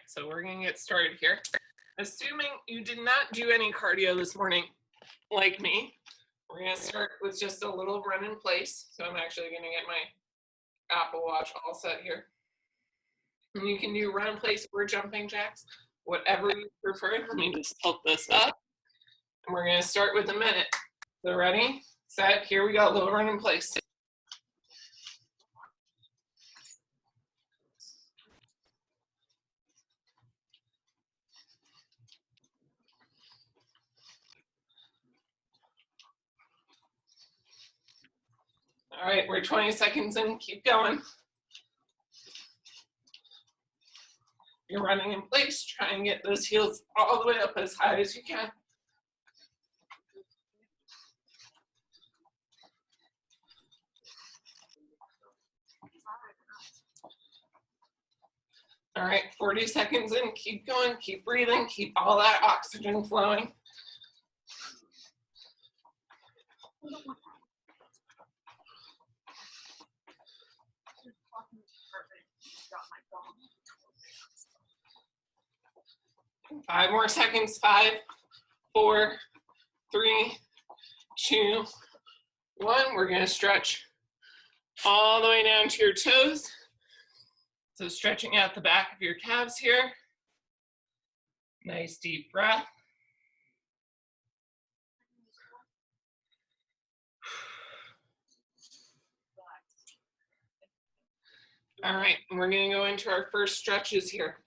so we're gonna get started here. Assuming you did not do any cardio this morning, like me, we're gonna start with just a little run in place. So I'm actually gonna get my Apple Watch all set here. And you can do run in place or jumping jacks, whatever you prefer. Let me just tilt this up. And we're gonna start with a minute. So ready, set, here we go, little run in place. All right, we're 20 seconds in, keep going. You're running in place, try and get those heels all the way up as high as you can. All right, 40 seconds in, keep going, keep breathing, keep all that oxygen flowing. Five more seconds, 5, 4, 3, 2, 1. We're gonna stretch all the way down to your toes. So stretching out the back of your calves here. Nice deep breath. All right, we're gonna go into our first stretches here.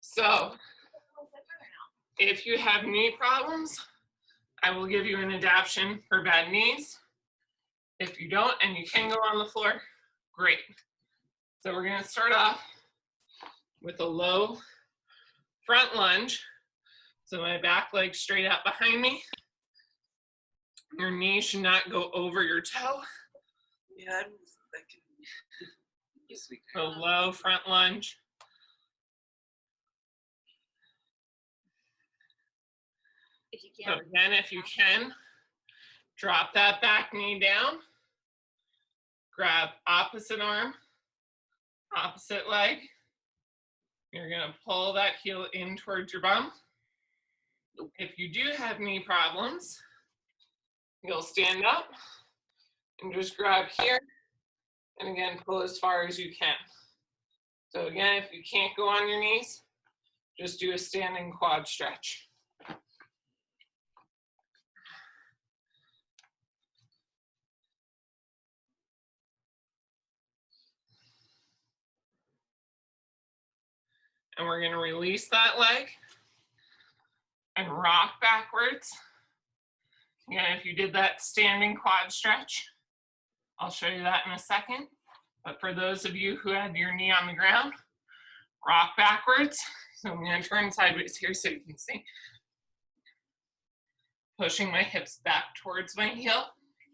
So if you have knee problems, I will give you an adaptation for bad knees. If you don't and you can go on the floor, great. So we're gonna start off with a low front lunge. So my back leg straight out behind me. Your knee should not go over your toe. Yeah, So low front lunge. If you So can. again, if you can, drop that back knee down. Grab opposite arm, opposite leg. You're gonna pull that heel in towards your bum. If you do have knee problems, you'll stand up and just grab here. And again, pull as far as you can. So again, if you can't go on your knees, just do a standing quad stretch. And we're gonna release that leg and rock backwards. Again, if you did that standing quad stretch, I'll show you that in a second. But for those of you who had your knee on the ground, rock backwards. So I'm gonna turn sideways here so you can see. Pushing my hips back towards my heel,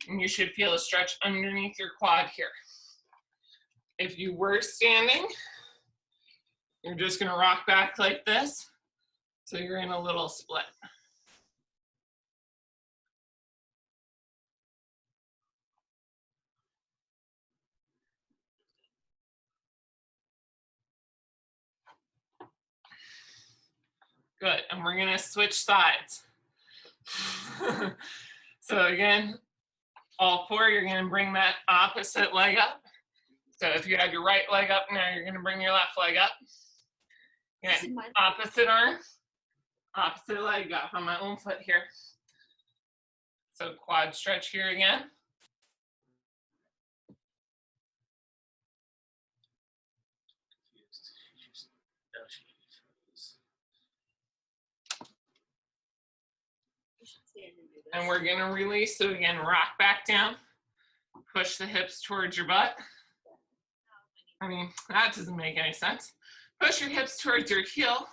and you should feel a stretch underneath your quad here. If you were standing, you're just gonna rock back like this, so you're in a little split. Good, and we're gonna switch sides. So again, all four, you're gonna bring that opposite leg up. So if you had your right leg up, now you're gonna bring your left leg up. Again, opposite arm, opposite leg, got on my own foot here. So quad stretch here again. And we're gonna release, so again, rock back down, push the hips towards your butt. I mean, that doesn't make any sense. Push your hips towards your heel.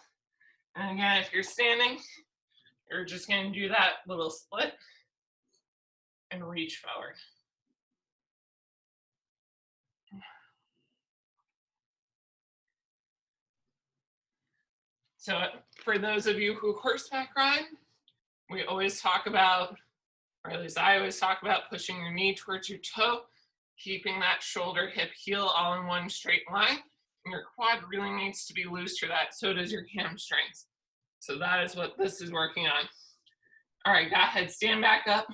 And again, if you're standing, you're just gonna do that little split and reach forward. So for those of you who horseback ride, we always talk about, or at least I always talk about, pushing your knee towards your toe, keeping that shoulder, hip, heel all in one straight line. And your quad really needs to be loose for that. So does your hamstrings. So that is what this is working on. All right, go ahead, stand back up.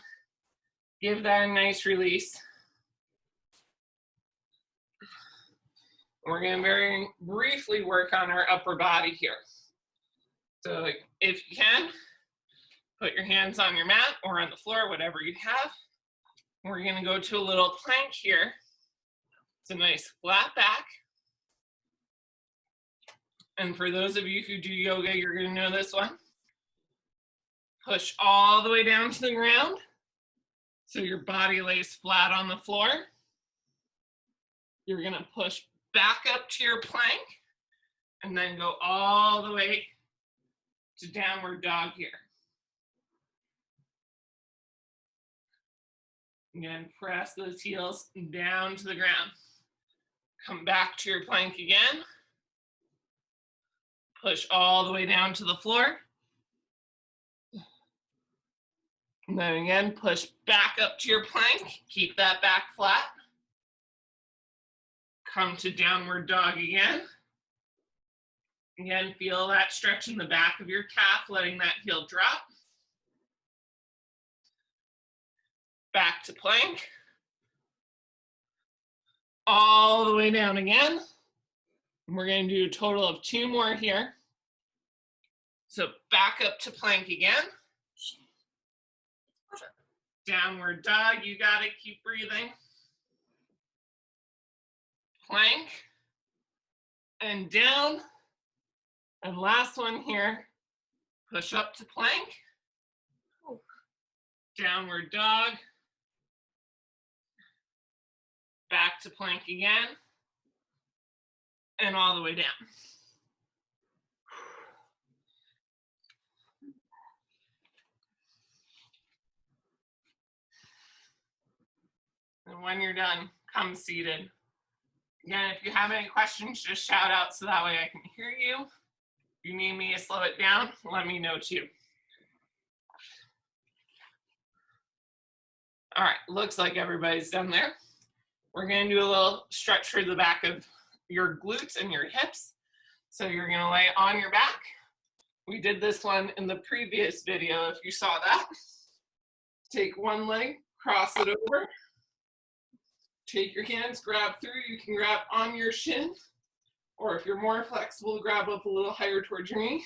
Give that a nice release. We're gonna very briefly work on our upper body here. So if you can, put your hands on your mat or on the floor, whatever you have. We're gonna go to a little plank here. It's a nice flat back. And for those of you who do yoga, you're gonna know this one. Push all the way down to the ground so your body lays flat on the floor. You're gonna push back up to your plank and then go all the way to downward dog here. Again, press those heels down to the ground. Come back to your plank again. Push all the way down to the floor. And then again, push back up to your plank. Keep that back flat. Come to downward dog again. Again, feel that stretch in the back of your calf, letting that heel drop. Back to plank. All the way down again. We're going to do a total of 2 more here. So back up to plank again. Downward dog, you got it, keep breathing. Plank. And down. And last one here. Push up to plank. Downward dog. Back to plank again. And all the way down. And when you're done, come seated. Again, if you have any questions, just shout out so that way I can hear you. If you need me to slow it down, let me know too. All right, looks like everybody's done there. We're gonna do a little stretch through the back of your glutes and your hips. So you're gonna lay on your back. We did this one in the previous video, if you saw that. Take one leg, cross it over. Take your hands, grab through. You can grab on your shin, or if you're more flexible, grab up a little higher towards your knee,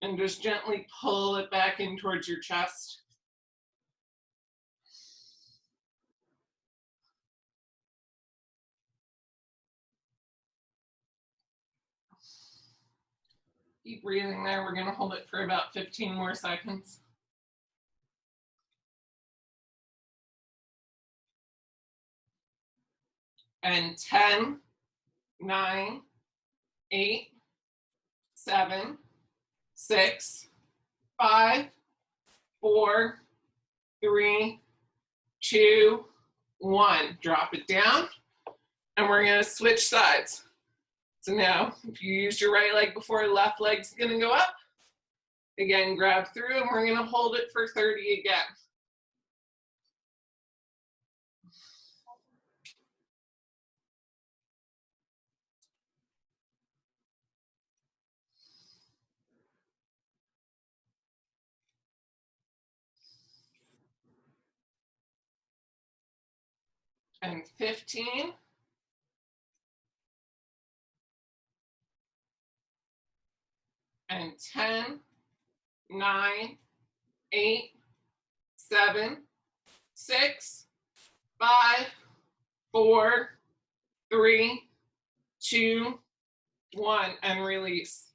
and just gently pull it back in towards your chest. Keep breathing there. We're gonna hold it for about 15 more seconds. And 10, 9, 8, 7, 6, 5, 4, 3, 2, 1. Drop it down. And we're gonna switch sides. So now, if you used your right leg before, left leg's gonna go up. Again, grab through, and we're gonna hold it for 30 again. And 15. And 10, 9, 8, 7, 6, 5, 4, 3, 2, 1, and release.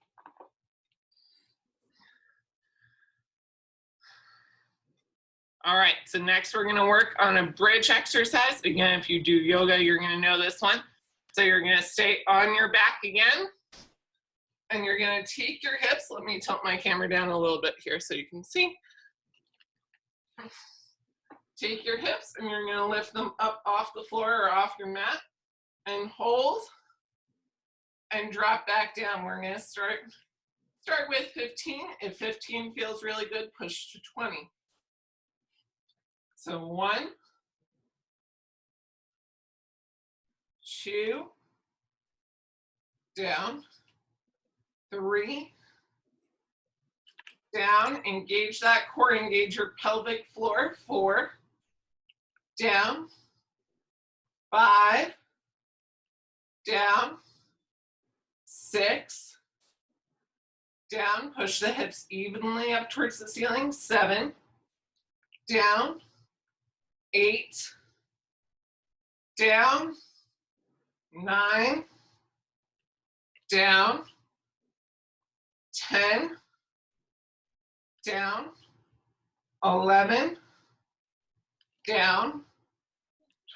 All right, so next we're gonna work on a bridge exercise. Again, if you do yoga, you're gonna know this one. So you're gonna stay on your back again, and you're gonna take your hips. Let me tilt my camera down a little bit here so you can see. Take your hips, and you're gonna lift them up off the floor or off your mat, and hold, and drop back down. We're gonna start with 15. If 15 feels really good, push to 20. So 1, 2, down, 3, down, engage that core, engage your pelvic floor, 4, down, 5, down, 6, down, push the hips evenly up towards the ceiling, 7, down, 8, down, 9, down, 10, down, 11, down,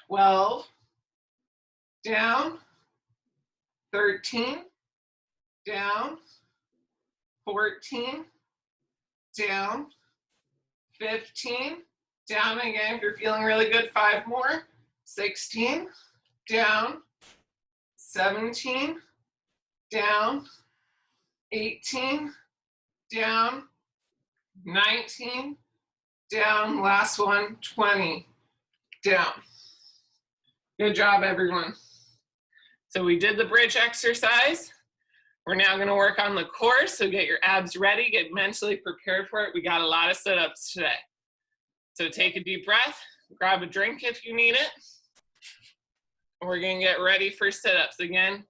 12, down, 13, down, 14, down, 15, down again if you're feeling really good, 5 more, 16, down, 17, down, 18, down, 19, down, last one, 20, down. Good job, everyone. So we did the bridge exercise. We're now gonna work on the core, so get your abs ready, get mentally prepared for it. We got a lot of sit-ups today. So take a deep breath, grab a drink if you need it. We're gonna get ready for sit-ups. Again,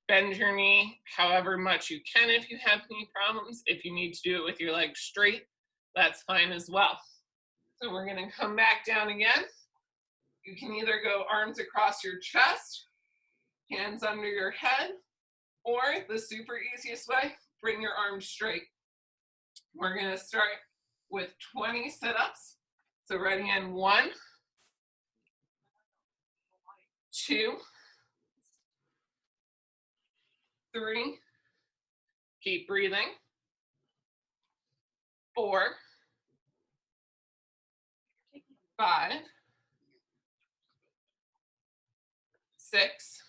bend your knee however much you can if you have knee problems. If you need to do it with your legs straight, that's fine as well. So we're gonna come back down again. You can either go arms across your chest, hands under your head, or the super easiest way, bring your arms straight. We're gonna start with 20 sit-ups. So ready in 1, 2, 3, keep breathing, 4, 5, 6,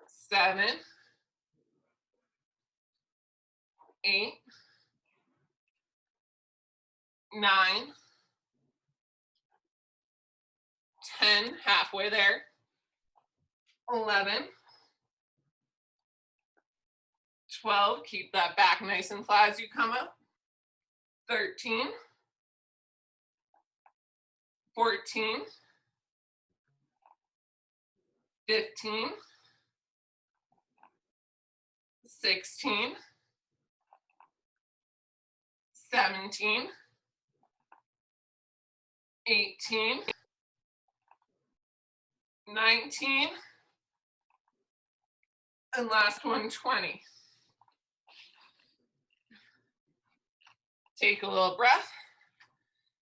7, 8, 9, 10, halfway there, 11, 12, keep that back nice and flat as you come up, 13, 14, 15, 16, 17, 18, 19, and last one, 20. Take a little breath,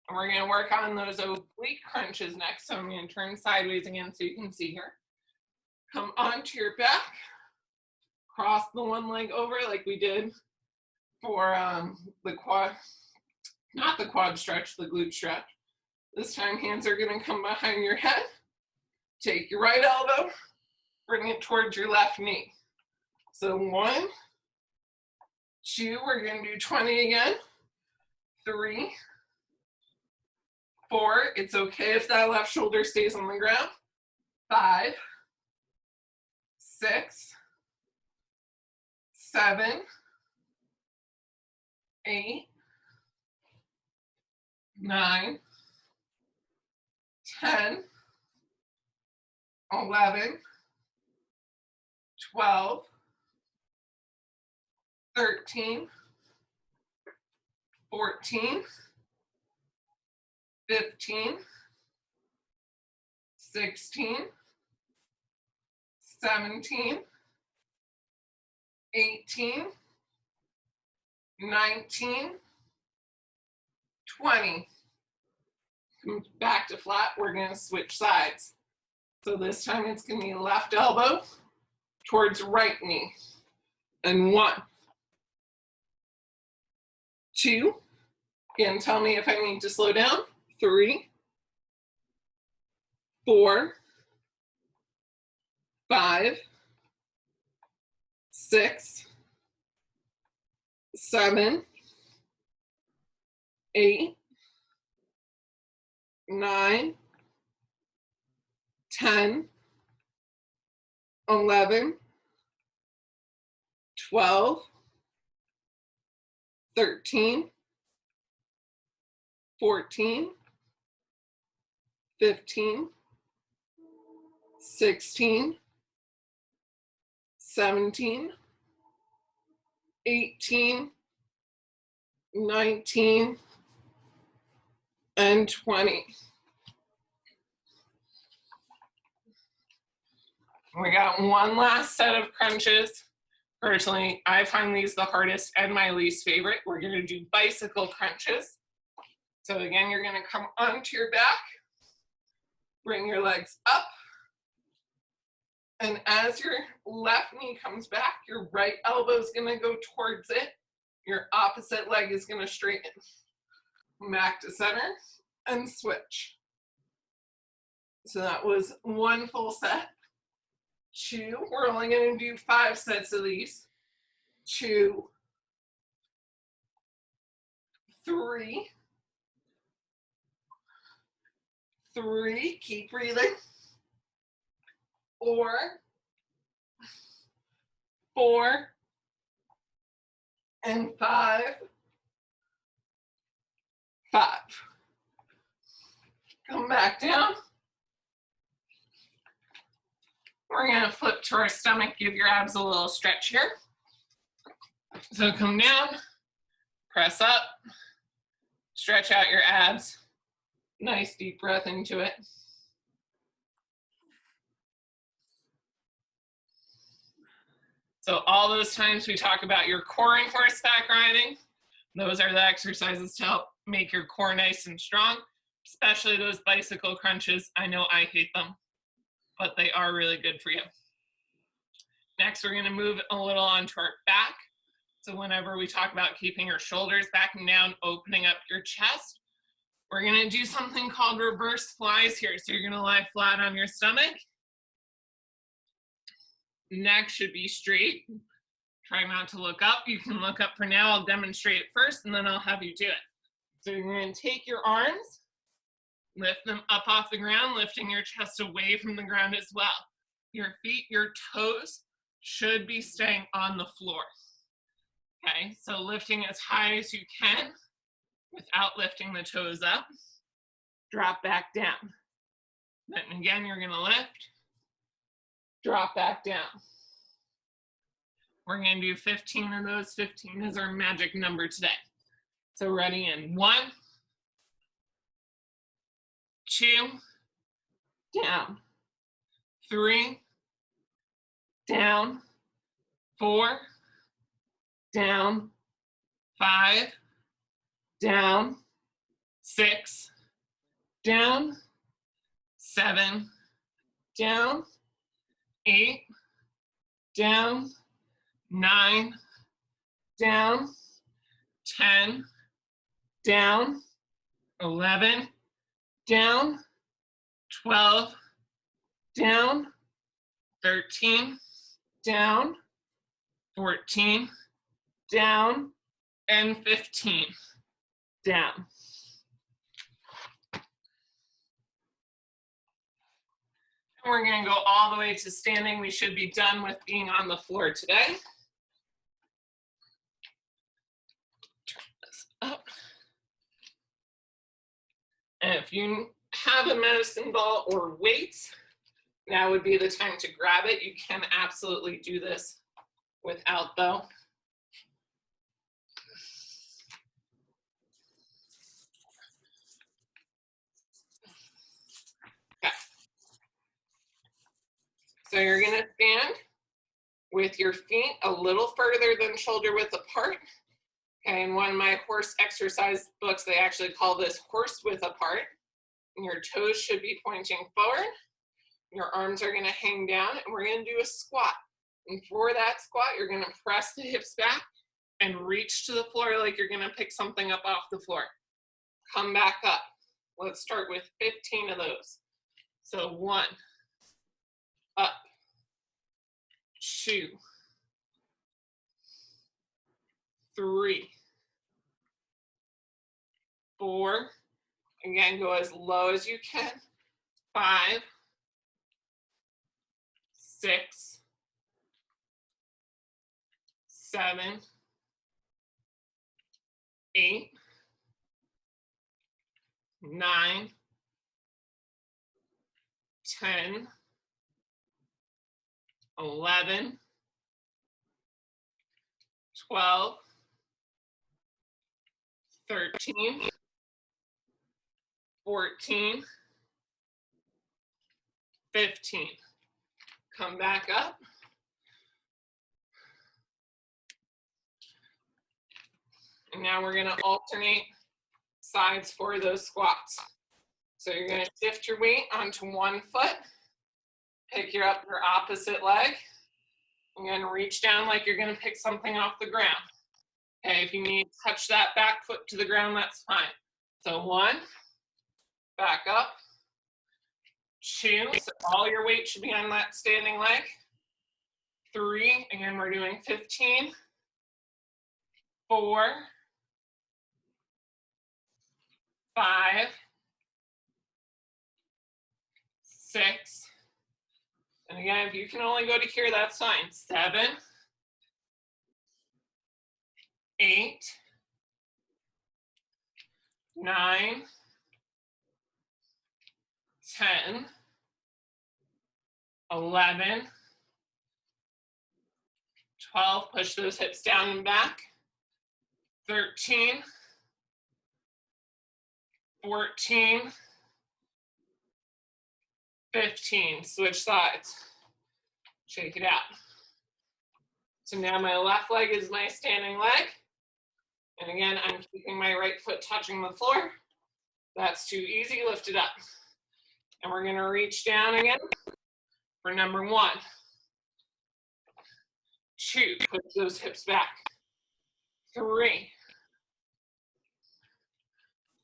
and we're gonna work on those oblique crunches next. So I'm gonna turn sideways again so you can see here. Come onto your back, cross the one leg over like we did for the quad, not the quad stretch, the glute stretch. This time hands are gonna come behind your head. Take your right elbow, bring it towards your left knee. So 1, 2, we're gonna do 20 again. 3, 4, it's okay if that left shoulder stays on the ground. 5, 6, 7, 8, 9, 10, 11, 12, 13, 14, 15, 16, 17, 18, 19, 20. Come back to flat, we're gonna switch sides. So this time it's gonna be left elbow towards right knee. And 1, 2, again, tell me if I need to slow down. 3, 4, 5, 6, 7, 8, 9, 10, 11, 12, 13, 14, 15, 16, 17, 18, 19, and 20. We got one last set of crunches. Personally, I find these the hardest and my least favorite. We're going to do bicycle crunches. So again, you're going to come onto your back, bring your legs up, and as your left knee comes back, your right elbow is going to go towards it. Your opposite leg is going to straighten. Back to center and switch. So that was one full set. 2, we're only going to do 5 sets of these. 2, 3, 3, keep breathing. 4, 4, and 5, 5. Come back down. We're going to flip to our stomach, give your abs a little stretch here. So come down, press up, stretch out your abs. Nice deep breath into it. So all those times we talk about your core in horseback riding, those are the exercises to help make your core nice and strong, especially those bicycle crunches. I know I hate them, but they are really good for you. Next, we're going to move a little onto our back. So whenever we talk about keeping your shoulders back and down, opening up your chest, we're going to do something called reverse flies here. So you're going to lie flat on your stomach. Neck should be straight. Try not to look up. You can look up for now. I'll demonstrate it first, and then I'll have you do it. So you're going to take your arms, lift them up off the ground, lifting your chest away from the ground as well. Your feet, your toes should be staying on the floor. Okay, so lifting as high as you can without lifting the toes up. Drop back down. Then again, you're going to lift, drop back down. We're going to do 15 of those. 15 is our magic number today. So ready in 1, 2, down, 3, down, 4, down, 5, down, 6, down, 7, down, 8, down, 9, down, 10, down, 11, down, 12, down, 13, down, 14, down, and 15, down. And we're going to go all the way to standing. We should be done with being on the floor today. Turn this up. And if you have a medicine ball or weights, now would be the time to grab it. You can absolutely do this without though. Okay. So you're going to stand with your feet a little further than shoulder width apart. Okay, in one of my horse exercise books, they actually call this horse width apart. And your toes should be pointing forward. Your arms are going to hang down, and we're going to do a squat. And for that squat, you're going to press the hips back and reach to the floor like you're going to pick something up off the floor. Come back up. Let's start with 15 of those. So 1, up, 2, 3, 4, again, go as low as you can, 5, 6, 7, 8, 9, 10, 11, 12, 13, 14, 15. Come back up. And now we're going to alternate sides for those squats. So you're going to shift your weight onto one foot, pick up your opposite leg. You're going to reach down like you're going to pick something off the ground. Okay, if you need to touch that back foot to the ground, that's fine. So 1, back up. 2, so all your weight should be on that standing leg. 3, again, we're doing 15. 4, 5, 6, and again, if you can only go to here, that's fine. 7, 8, 9, 10, 11, 12, push those hips down and back. 13, 14, 15, switch sides. Shake it out. So now my left leg is my standing leg. And again, I'm keeping my right foot touching the floor. That's too easy, lift it up. And we're gonna reach down again for number 1. 2, push those hips back. 3,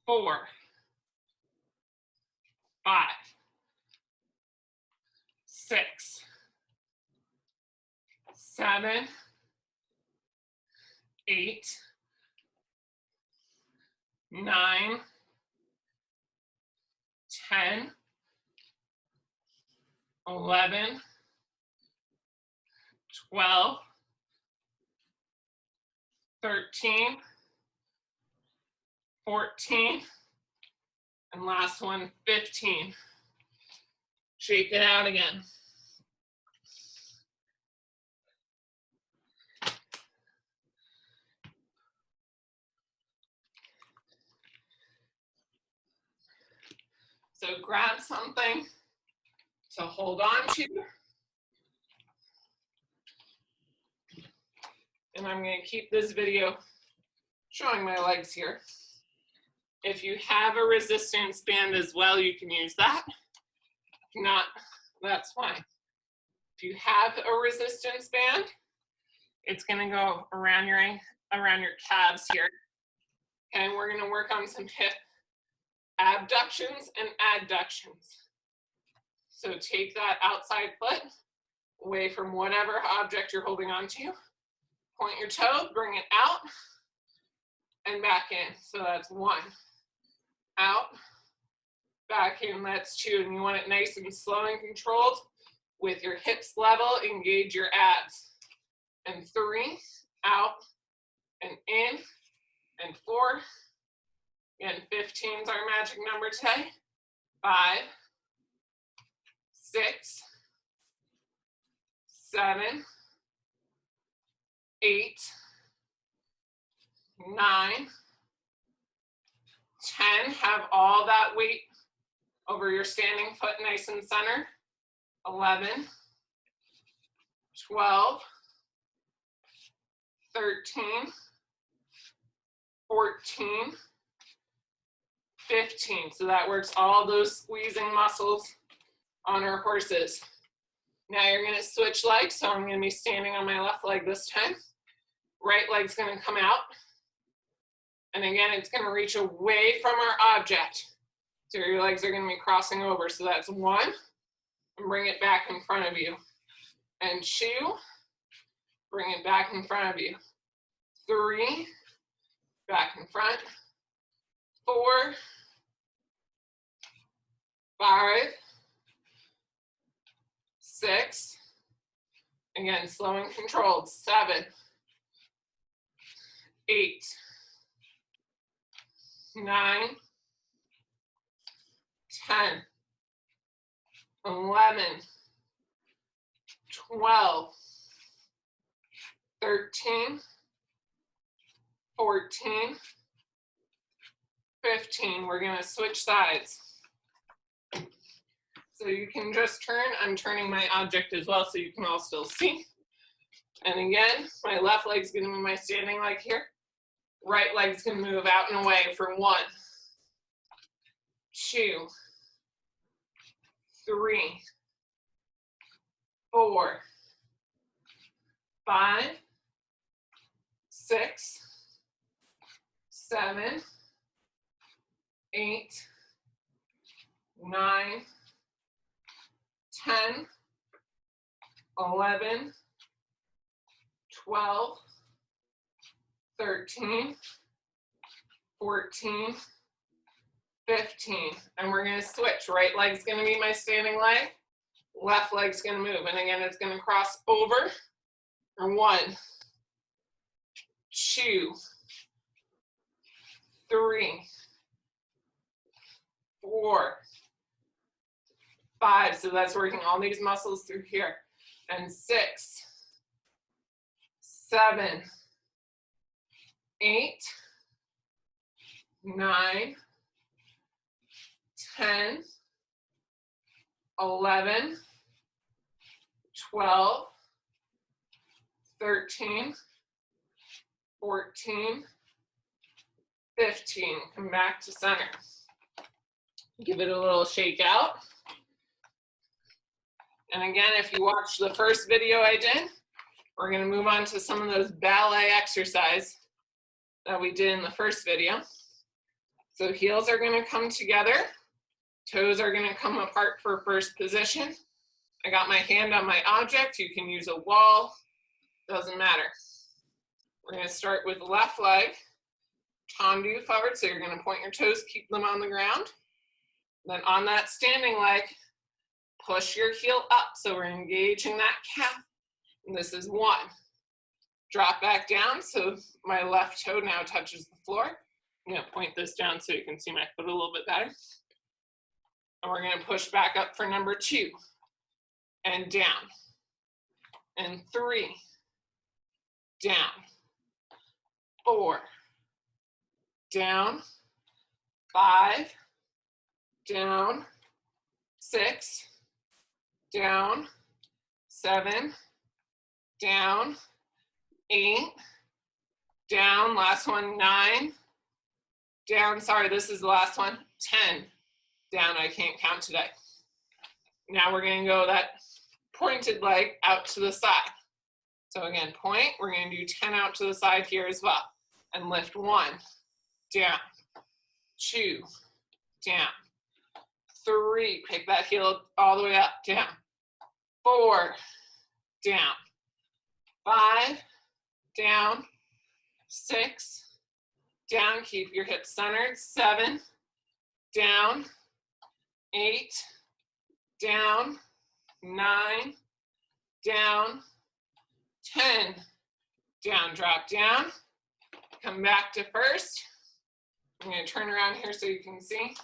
4, 5, 6, 7, 8, 9, 10, 11, 12, 13, 14, and last one, 15. Shake it out again. So grab something to hold on to. And I'm going to keep this video showing my legs here. If you have a resistance band as well, you can use that. If not, that's fine. If you have a resistance band, it's going to go around your calves here. And we're going to work on some hip abductions and adductions. So take that outside foot away from whatever object you're holding on to. Point your toe, bring it out, and back in. So that's 1. Out, back in, that's 2. And you want it nice and slow and controlled. With your hips level, engage your abs. And 3, out, and in, and 4. Again, 15 is our magic number today. 5, 6, 7, 8, 9, 10. Have all that weight over your standing foot nice and center. 11, 12, 13, 14, 15. So that works all those squeezing muscles on our horses. Now you're going to switch legs. So I'm going to be standing on my left leg this time. Right leg's going to come out. And again, it's going to reach away from our object. So your legs are going to be crossing over. So that's 1. And bring it back in front of you. And 2. Bring it back in front of you. 3. Back in front. 4. 5. 6. Again, slow and controlled. 7. 8, 9, 10, 11, 12, 13, 14, 15. We're going to switch sides. So you can just turn. I'm turning my object as well so you can all still see. And again, my left leg's going to move my standing leg here. Right leg's going to move out and away for 1, 2, 3, 4, 5, 6, 7, 8, 9, 10, 11, 12, 13, 14, 15. And we're going to switch. Right leg's going to be my standing leg. Left leg's going to move. And again, it's going to cross over. 1, 2, 3, 4, 5. So that's working all these muscles through here. And 6, 7, 8, 9, 10, 11, 12, 13, 14, 15. Come back to center. Give it a little shake out. And again, if you watched the first video I did, we're going to move on to some of those ballet exercises that we did in the first video. So heels are going to come together. Toes are going to come apart for first position. I got my hand on my object. You can use a wall. Doesn't matter. We're going to start with the left leg. Tendu forward. So you're going to point your toes, keep them on the ground. Then on that standing leg, push your heel up. So we're engaging that calf. And this is 1. Drop back down. So my left toe now touches the floor. I'm going to point this down so you can see my foot a little bit better. And we're going to push back up for number 2. And down. And 3. Down. 4. Down. 5. Down. 6. Down. 7. Down. 8. Down. Last one, 9. Down. Sorry, this is the last one. 10. Down. I can't count today. Now we're going to go that pointed leg out to the side. So again, point. We're going to do 10 out to the side here as well. And lift 1. Down. 2. Down. 3. Pick that heel all the way up. Down. 4. Down. 5. Down. 6. Down. Keep your hips centered. 7. Down. 8. Down. 9. Down. 10. Down. Drop down. Come back to first. I'm going to turn around here so you can see.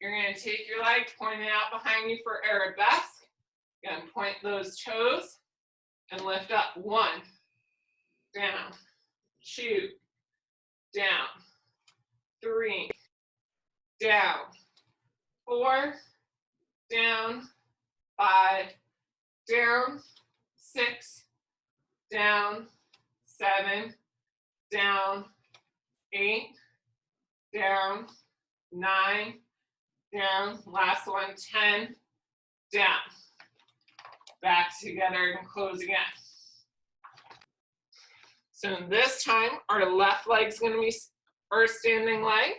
You're going to take your leg, point it out behind you for arabesque. Again, point those toes and lift up. 1. Down. 2. Down. 3. Down. 4. Down. 5. Down. 6. Down. 7. Down. 8. Down. 9. Down. Last one, 10. Down. Back together and close again. So this time, our left leg's going to be our standing leg.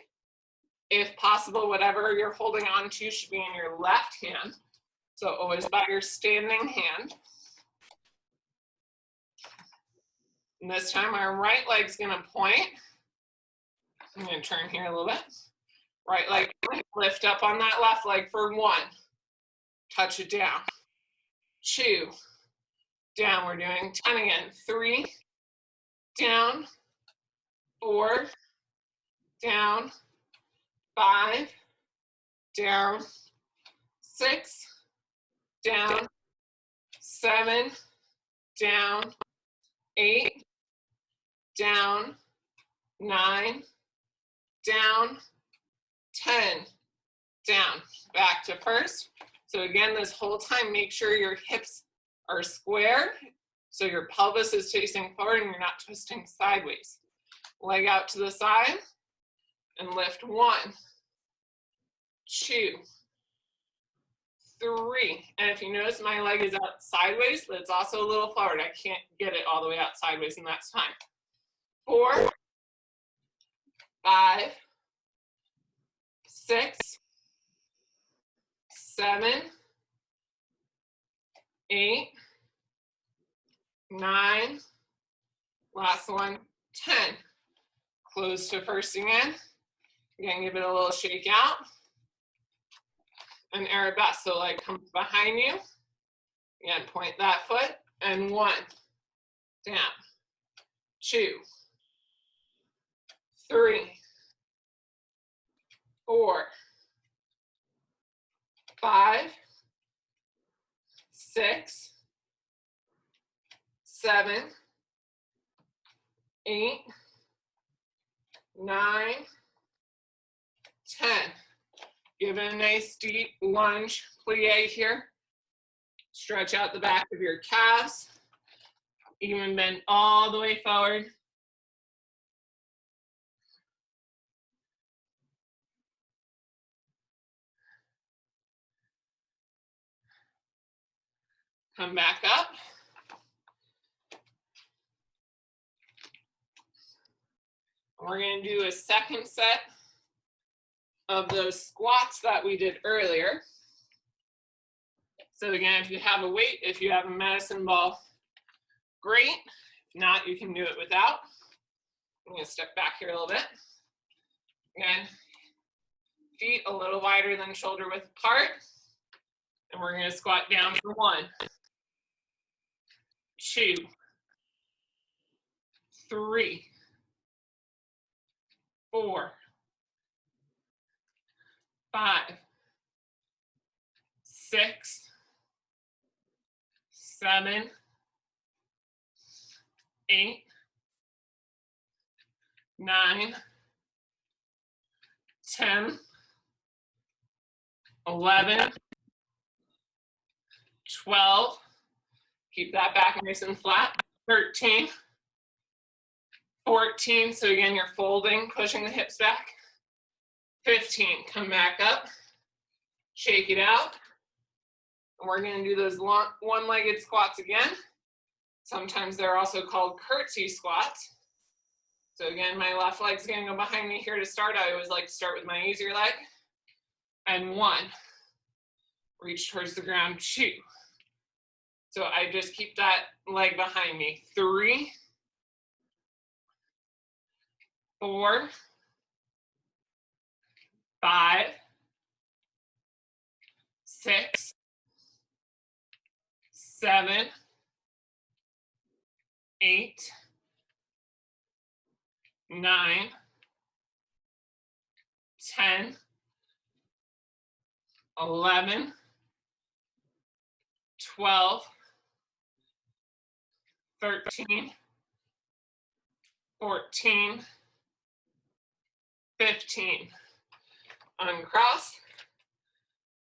If possible, whatever you're holding on to should be in your left hand. So always by your standing hand. And this time, our right leg's going to point. I'm going to turn here a little bit. Right leg, lift up on that left leg for 1. Touch it down. 2. Down. We're doing 10 again. 3. Down. 4, down, 5, down, 6, down, 7, down, 8, down, 9, down, 10, down. Back to first. So again, this whole time, make sure your hips are square, so your pelvis is facing forward and you're not twisting sideways. Leg out to the side and lift 1, 2, 3. And if you notice my leg is out sideways, but it's also a little forward. I can't get it all the way out sideways, and that's fine. 4, 5, 6, 7, 8, 9, last one, 10. Close to first again. Again, give it a little shake out. And arabesque, so leg comes behind you. Again, point that foot. And 1, down, 2, 3, 4, 5, 6, 7, 8, 9, 10. Give it a nice deep lunge plie here. Stretch out the back of your calves. Even bend all the way forward. Come back up. We're going to do a second set of those squats that we did earlier. So again, if you have a weight, if you have a medicine ball, great. If not, you can do it without. I'm going to step back here a little bit. Again, feet a little wider than shoulder width apart. And we're going to squat down for 1, 2, 3, 4, 5, 6, 7, 8, 9, 10, 11, 12, keep that back nice and flat, 13, 14, so again, you're folding, pushing the hips back, 15, come back up, shake it out, and we're gonna do those one-legged squats again. Sometimes they're also called curtsy squats. So again, my left leg's gonna go behind me here to start. I always like to start with my easier leg. And 1, reach towards the ground, 2. So I just keep that leg behind me. 3, 4, 5, 6, 7, 8, 9, 10, 11, 12, 13, 14, 15. Uncross.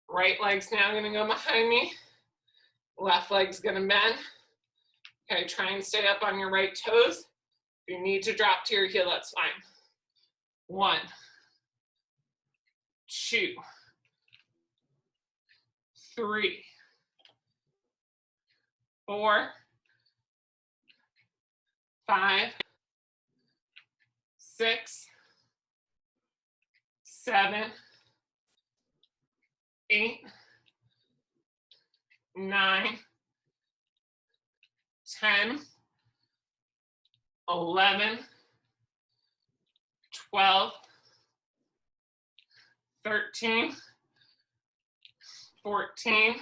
Right leg's now gonna go behind me. Left leg's gonna bend. Okay, try and stay up on your right toes. If you need to drop to your heel, that's fine. 1, 2, 3, 4, 5, 6, 7, 8, 9, 10, 11, 12, 13, 14,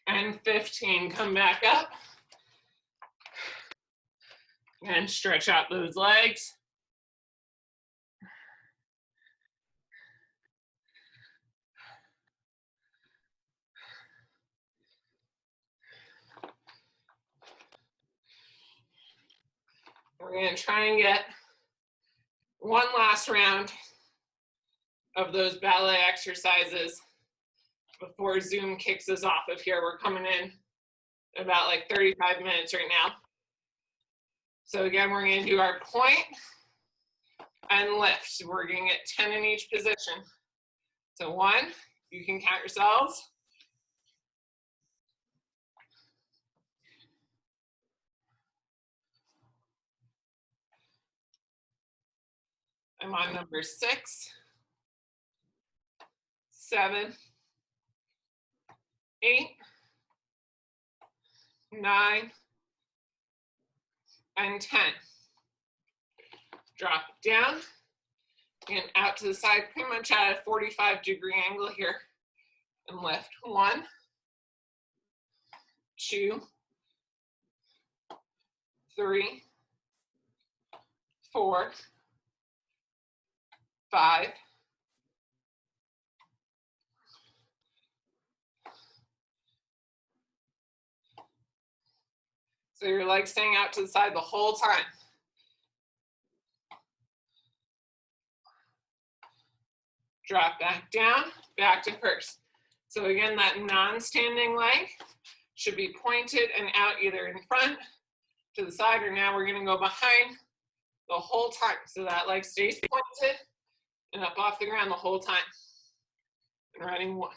and 15. Come back up and stretch out those legs. We're going to try and get one last round of those ballet exercises before Zoom kicks us off of here. We're coming in about like 35 minutes right now. So again, we're going to do our point and lift. We're going to get 10 in each position. So 1, you can count yourselves. I'm on number 6, 7, 8, 9, and 10. Drop it down and out to the side, pretty much at a 45-degree angle here, and lift. 1, 2, 3, 4, 5, 6. So your legs staying out to the side the whole time. Drop back down, back to first. So again, that non-standing leg should be pointed and out either in front, to the side, or now we're gonna go behind the whole time. So that leg stays pointed and up off the ground the whole time. And running 1.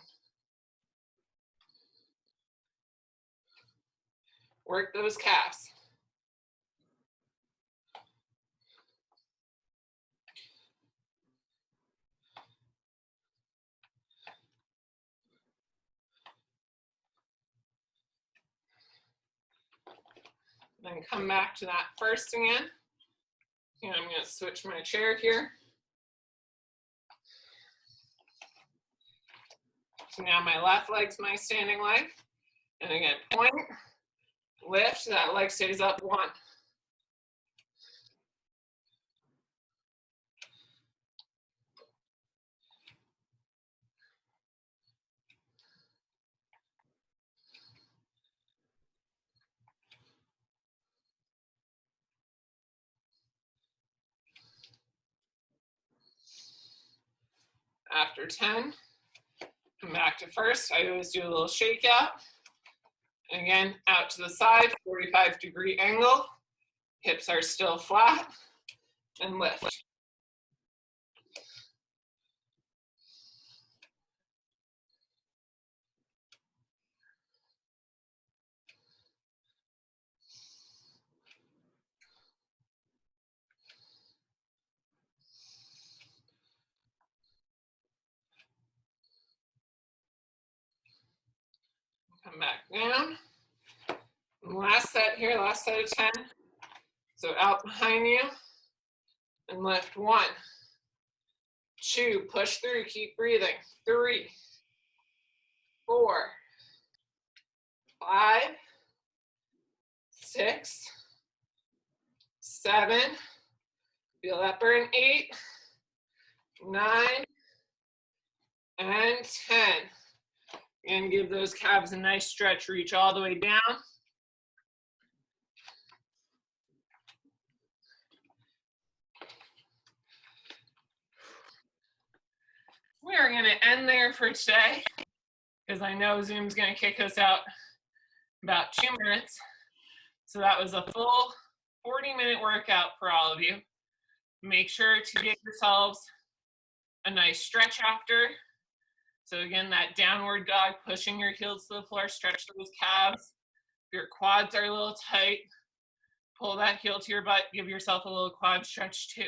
Work those calves. Then come back to that first again. And I'm going to switch my chair here. So now my left leg's my standing leg. And again, point, lift, that leg stays up. 1. After 10, come back to first. I always do a little shake out. And again, out to the side, 45-degree angle. Hips are still flat, and lift. Come back down. And last set here, last set of 10. So out behind you and lift. 1, 2, push through, keep breathing. 3, 4, 5, 6, 7, feel that burn. 8, 9, and 10. And give those calves a nice stretch, reach all the way down. We are going to end there for today because I know Zoom's going to kick us out about 2 minutes. So that was a full 40-minute workout for all of you. Make sure to get yourselves a nice stretch after. So again, that downward dog, pushing your heels to the floor, stretch those calves. If your quads are a little tight, pull that heel to your butt, give yourself a little quad stretch too.